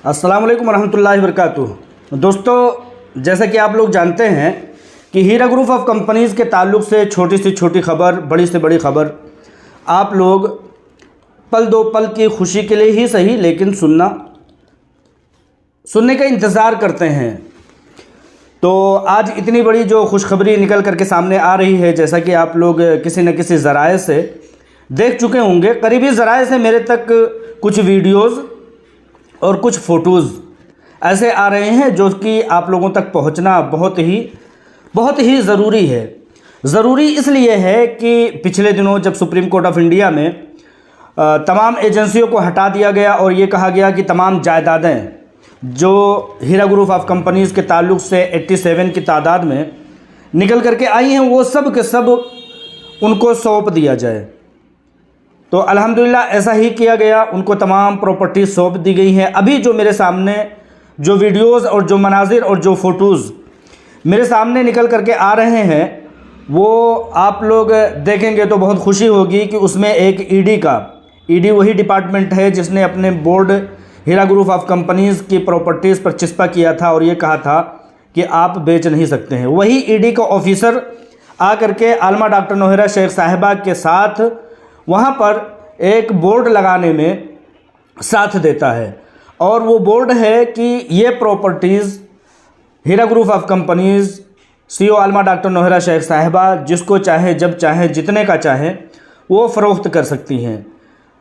अस्सलाम वालेकुम रहमतुल्लाहि वबरकातुहू। दोस्तों, जैसा कि आप लोग जानते हैं कि हीरा ग्रुप ऑफ कंपनीज़ के ताल्लुक़ से छोटी से छोटी खबर, बड़ी से बड़ी खबर आप लोग पल दो पल की खुशी के लिए ही सही, लेकिन सुनने का इंतज़ार करते हैं। तो आज इतनी बड़ी जो खुशखबरी निकल करके सामने आ रही है, जैसा कि आप लोग किसी न किसी ज़राए से देख चुके होंगे। करीबी ज़राए से मेरे तक कुछ वीडियोज़ और कुछ फ़ोटोज़ ऐसे आ रहे हैं जो कि आप लोगों तक पहुंचना बहुत ही ज़रूरी है। ज़रूरी इसलिए है कि पिछले दिनों जब सुप्रीम कोर्ट ऑफ इंडिया में तमाम एजेंसियों को हटा दिया गया और ये कहा गया कि तमाम जायदादें जो हीरा ग्रुप ऑफ कंपनीज़ के ताल्लुक़ से 87 की तादाद में निकल करके आई हैं, वो सब के सब उनको सौंप दिया जाए। तो अल्हम्दुलिल्लाह ऐसा ही किया गया, उनको तमाम प्रॉपर्टीज़ सौंप दी गई हैं। अभी जो मेरे सामने जो वीडियोज़ और जो मनाजिर और जो फ़ोटोज़ मेरे सामने निकल करके आ रहे हैं, वो आप लोग देखेंगे तो बहुत खुशी होगी कि उसमें एक ईडी वही डिपार्टमेंट है जिसने अपने board Heera group of companies की प्रॉपर्टीज़ पर चिस्पा किया था और ये कहा था कि आप बेच नहीं सकते हैं। वही ईडी का ऑफिसर आ करके आलमा डॉक्टर नौहरा शेख साहिबा के साथ वहाँ पर एक बोर्ड लगाने में साथ देता है, और वो बोर्ड है कि ये properties Heera group of companies CEO आलमा डॉक्टर नौहरा शेख साहिबा जिसको चाहे, जब चाहे, जितने का चाहे वो फ़रोख्त कर सकती हैं।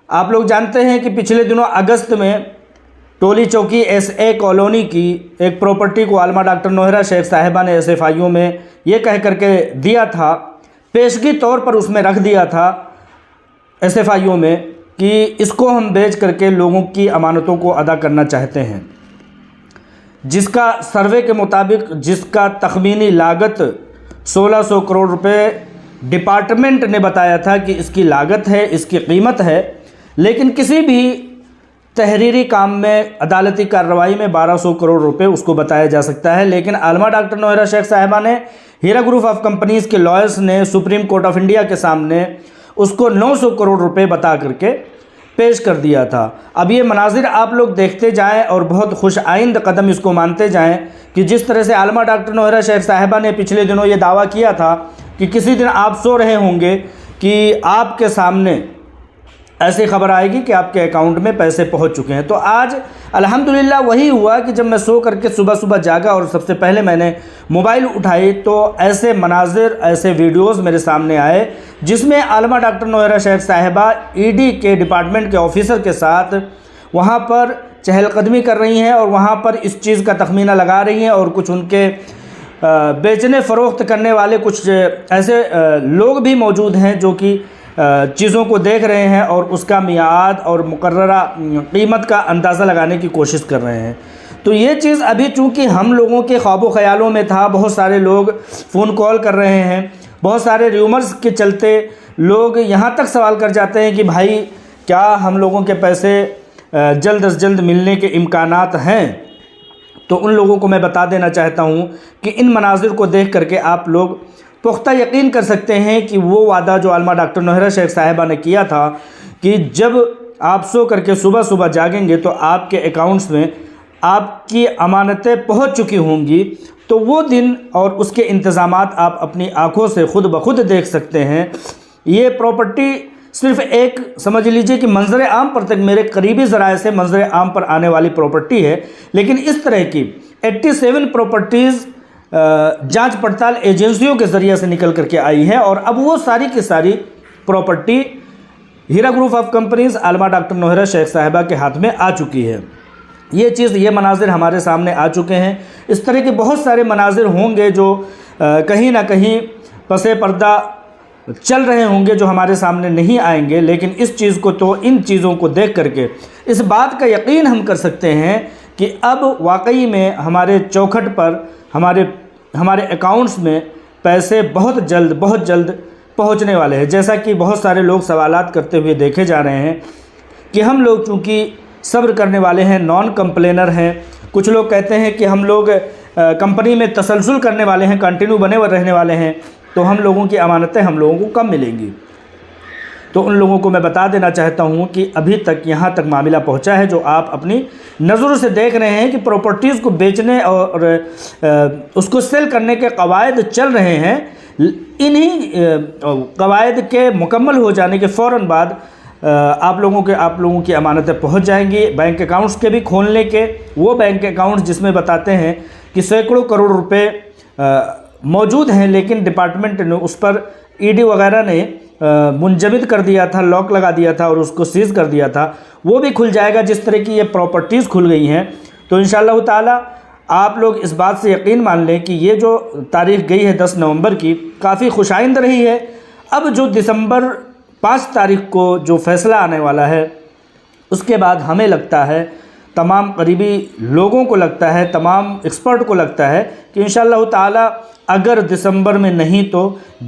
आप लोग जानते हैं कि पिछले दिनों अगस्त में टोली चौकी SA कॉलोनी की एक प्रॉपर्टी को आलमा डॉक्टर नौहरा शेख साहिबा ने SFIO में ये कह करके दिया था, पेशगी तौर पर उसमें रख दिया था SFIO में कि इसको हम बेच करके लोगों की अमानतों को अदा करना चाहते हैं, जिसका सर्वे के मुताबिक जिसका तखमीनी लागत 1600 करोड़ रुपए डिपार्टमेंट ने बताया था कि इसकी लागत है, इसकी कीमत है। लेकिन किसी भी तहरीरी काम में, अदालती कार्रवाई में 1200 करोड़ रुपए उसको बताया जा सकता है। लेकिन आलमा डॉक्टर नौहरा शेख साहिबा ने, हीरा ग्रुप ऑफ कंपनीज़ के लॉयर्स ने सुप्रीम कोर्ट ऑफ इंडिया के सामने उसको 900 करोड़ रुपए बता करके पेश कर दिया था। अब ये मनाजिर आप लोग देखते जाएं और बहुत खुश आइंद कदम इसको मानते जाएं कि जिस तरह से आलमा डॉक्टर नौहरा शेख साहिबा ने पिछले दिनों ये दावा किया था कि किसी दिन आप सो रहे होंगे कि आपके सामने ऐसी खबर आएगी कि आपके अकाउंट में पैसे पहुंच चुके हैं। तो आज अल्हम्दुलिल्लाह वही हुआ कि जब मैं सो करके सुबह सुबह जागा और सबसे पहले मैंने मोबाइल उठाई तो ऐसे मनाजिर, ऐसे वीडियोस मेरे सामने आए जिसमें आलमा डॉक्टर नौहरा शेख साहिबा ईडी के डिपार्टमेंट के ऑफिसर के साथ वहाँ पर चहलकदमी कर रही हैं और वहाँ पर इस चीज़ का तखमीना लगा रही हैं, और कुछ उनके बेचने फ़रोख्त करने वाले कुछ ऐसे लोग भी मौजूद हैं जो कि चीज़ों को देख रहे हैं और उसका मियाद और मुकर्ररा कीमत का अंदाज़ा लगाने की कोशिश कर रहे हैं। तो ये चीज़ अभी चूँकि हम लोगों के ख्वाबो ख्यालों में था, बहुत सारे लोग फ़ोन कॉल कर रहे हैं, बहुत सारे र्यूमर्स के चलते लोग यहाँ तक सवाल कर जाते हैं कि भाई क्या हम लोगों के पैसे जल्द अज जल्द मिलने के इम्कानात हैं। तो उन लोगों को मैं बता देना चाहता हूँ कि इन मनाजिर को देख करके आप लोग पुख्ता यकीन कर सकते हैं कि वो वादा जो आलमा डॉक्टर नौहरा शेख साहिबा ने किया था कि जब आप सो करके सुबह सुबह जागेंगे तो आपके अकाउंट्स में आपकी अमानतें पहुंच चुकी होंगी, तो वो दिन और उसके इंतज़ामात आप अपनी आँखों से खुद ब खुद देख सकते हैं। ये प्रॉपर्टी सिर्फ़ एक समझ लीजिए कि मंजर आम पर तक, मेरे करीबी ज़राए से मंजर आम पर आने वाली प्रॉपर्टी है, लेकिन इस तरह की 87 प्रॉपर्टीज़ जांच पड़ताल एजेंसियों के ज़रिए से निकल करके आई है, और अब वो सारी की सारी property Heera group of companies आलमा डॉक्टर नौहरा शेख साहिबा के हाथ में आ चुकी है। ये चीज़, ये मनाजिर हमारे सामने आ चुके हैं। इस तरह के बहुत सारे मनाजिर होंगे जो कहीं ना कहीं पसे पर्दा चल रहे होंगे जो हमारे सामने नहीं आएंगे, लेकिन इस चीज़ को, तो इन चीज़ों को देख करके इस बात का यकीन हम कर सकते हैं कि अब वाकई में हमारे चौखट पर, हमारे अकाउंट्स में पैसे बहुत जल्द पहुंचने वाले हैं। जैसा कि बहुत सारे लोग सवालात करते हुए देखे जा रहे हैं कि हम लोग चूँकि सब्र करने वाले हैं, नॉन कंप्लेनर हैं, कुछ लोग कहते हैं कि हम लोग कंपनी में तसलसल करने वाले हैं, कंटिन्यू बने हुए रहने वाले हैं, तो हम लोगों की अमानतें हम लोगों को कम मिलेंगी। तो उन लोगों को मैं बता देना चाहता हूँ कि अभी तक यहाँ तक मामला पहुँचा है जो आप अपनी नज़रों से देख रहे हैं कि प्रॉपर्टीज़ को बेचने और उसको सेल करने के कवायद चल रहे हैं। इन्हीं कवायद के मुकम्मल हो जाने के फ़ौरन बाद आप लोगों की अमानतें पहुंच जाएंगी। बैंक अकाउंट्स के भी खोलने के, वो बैंक अकाउंट्स जिसमें बताते हैं कि सैकड़ों करोड़ रुपए मौजूद हैं, लेकिन डिपार्टमेंट ने उस पर ईडी वगैरह ने मुंजमद कर दिया था, लॉक लगा दिया था और उसको सीज़ कर दिया था, वो भी खुल जाएगा जिस तरह की ये प्रॉपर्टीज़ खुल गई हैं। तो इंशाअल्लाह ताला आप लोग इस बात से यकीन मान लें कि ये जो तारीख़ गई है 10 नवंबर की, काफ़ी खुशाइंद रही है। अब जो दिसंबर 5 तारीख को जो फ़ैसला आने वाला है, उसके बाद हमें लगता है, तमाम करीबी लोगों को लगता है, तमाम एक्सपर्ट को लगता है कि इंशाअल्लाह ताला अगर दिसंबर में नहीं तो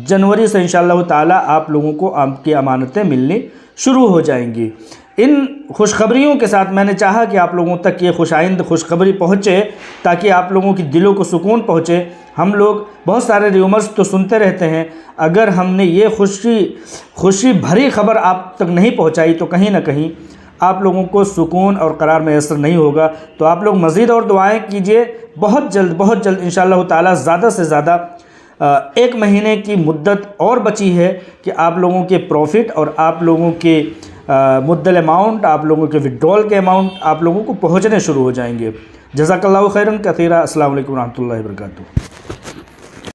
जनवरी से इंशाअल्लाह ताला आप लोगों को आपकी अमानतें मिलनी शुरू हो जाएंगी। इन खुशखबरियों के साथ मैंने चाहा कि आप लोगों तक ये खुशाइंद खुशखबरी पहुँचे ताकि आप लोगों की दिलों को सुकून पहुँचे। हम लोग बहुत सारे र्यूमर्स तो सुनते रहते हैं, अगर हमने ये खुशी भरी खबर आप तक नहीं पहुँचाई तो कहीं ना कहीं आप लोगों को सुकून और करार मैसर नहीं होगा। तो आप लोग मज़ीद और दुआएं कीजिए। बहुत जल्द इंशाअल्लाह ताला ज़्यादा से ज़्यादा 1 महीने की मुद्दत और बची है कि आप लोगों के प्रॉफिट और आप लोगों के मुद्दल अमाउंट, आप लोगों के विड्रॉल के अमाउंट आप लोगों को पहुँचने शुरू हो जाएंगे। जज़ाकल्लाहु खैरन कसीरा। अस्सलामु अलैकुम रहमतुल्लाहि व बरकातुहू।